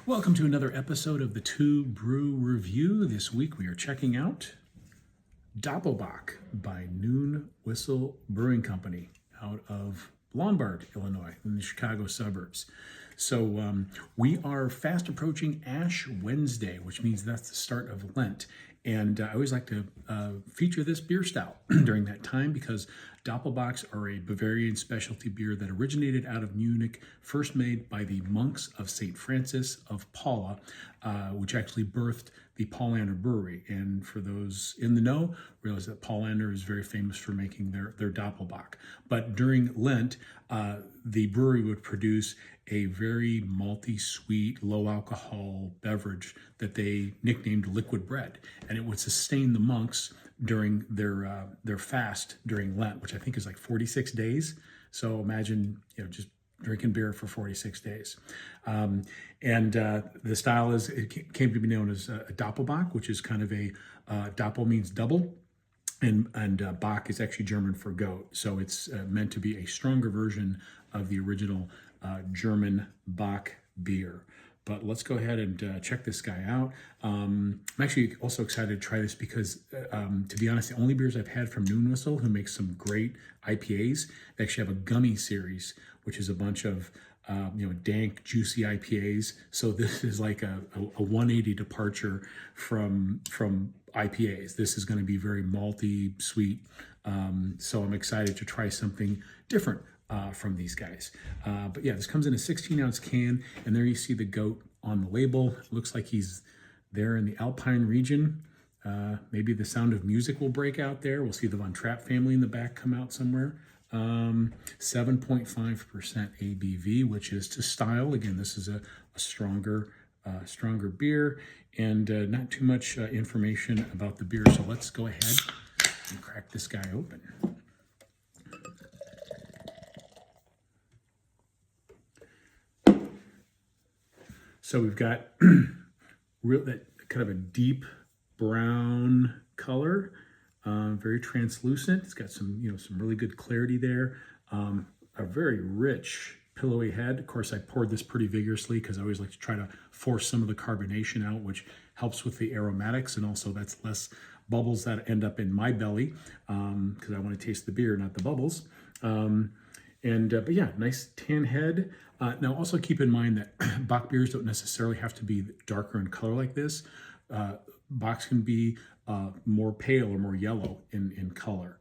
Welcome to another episode of the TUE Brew Review. This week we are checking out Doppelbock by Noon Whistle Brewing Company out of Lombard, Illinois, in the Chicago suburbs. So we are fast approaching Ash Wednesday, which means that's the start of Lent. And I always like to feature this beer style during that time because Doppelbocks are a Bavarian specialty beer that originated out of Munich, first made by the monks of St. Francis of Paula, which actually birthed the Paulaner Brewery. And for those in the know, realize that Paulaner is very famous for making their Doppelbock. But during Lent, the brewery would produce a very malty, sweet, low alcohol beverage that they nicknamed liquid bread, and it would sustain the monks during their fast during Lent, which I think is like 46 days. So imagine just drinking beer for 46 days. The style came to be known as a Doppelbock, which is kind of a Doppel means double. And Bock is actually German for goat. So it's meant to be a stronger version of the original German Bock beer. But let's go ahead and check this guy out. I'm actually also excited to try this because, to be honest, the only beers I've had from Noon Whistle, who makes some great IPAs, they actually have a gummy series, which is a bunch of dank, juicy IPAs. So this is like a 180 departure from IPAs. This is going to be very malty, sweet. So I'm excited to try something different from these guys. But yeah, this comes in a 16-ounce can, and there you see the goat on the label. It looks like he's there in the Alpine region. Maybe the Sound of Music will break out there. We'll see the Von Trapp family in the back come out somewhere. 7.5% ABV, which is to style. Again, this is a stronger beer, and not too much information about the beer. So let's go ahead and crack this guy open. So we've got that kind of a deep brown color, very translucent. It's got some really good clarity there. A very rich, pillowy head. Of course, I poured this pretty vigorously because I always like to try to force some of the carbonation out, which helps with the aromatics, and also that's less bubbles that end up in my belly because I want to taste the beer, not the bubbles. But yeah, nice tan head. Now also keep in mind that Bock beers don't necessarily have to be darker in color like this. Bocks can be more pale or more yellow in color,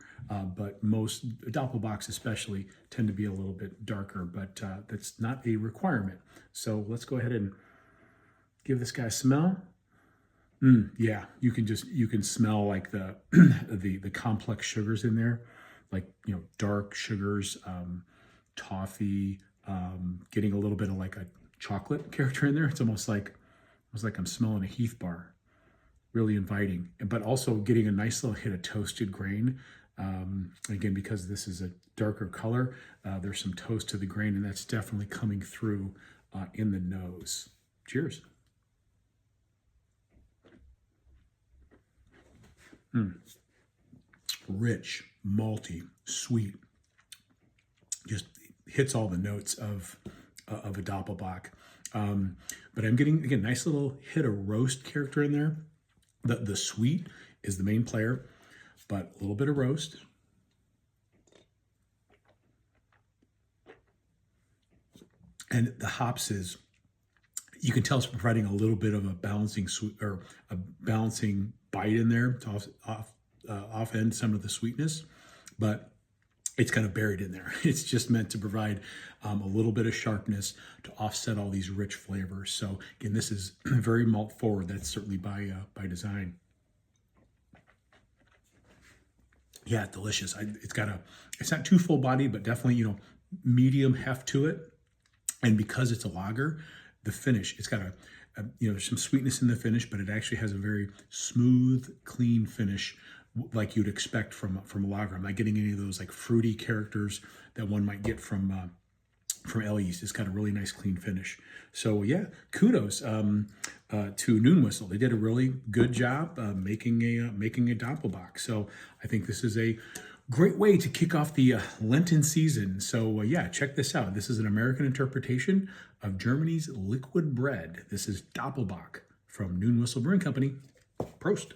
but most Doppelbocks especially tend to be a little bit darker, but that's not a requirement. So let's go ahead and give this guy a smell. Yeah, you can smell like the the complex sugars in there, like dark sugars, toffee, getting a little bit of like a chocolate character in there. It's almost like I'm smelling a Heath bar. Really inviting, but also getting a nice little hit of toasted grain. Again, because this is a darker color, there's some toast to the grain, and that's definitely coming through in the nose. Cheers. Rich, malty, sweet. Just hits all the notes of a Doppelbock. But I'm getting, again, nice little hit of roast character in there. The sweet is the main player, but a little bit of roast. And the hops you can tell it's providing a little bit of a balancing sweet or a balancing bite in there to off end some of the sweetness, but it's kind of buried in there. It's just meant to provide a little bit of sharpness to offset all these rich flavors. So again, this is very malt forward. That's certainly by design. Yeah, delicious. It's not too full bodied, but definitely medium heft to it. And because it's a lager, the finish, it's got some sweetness in the finish, but it actually has a very smooth, clean finish, like you'd expect from a lager. I'm not getting any of those like fruity characters that one might get from ale yeast. It's got a really nice, clean finish. So yeah, kudos to Noon Whistle. They did a really good job making a Doppelbock. So I think this is a Great way to kick off the Lenten season. So yeah, check this out. This is an American interpretation of Germany's liquid bread. This is Doppelbock from Noon Whistle Brewing Company. Prost.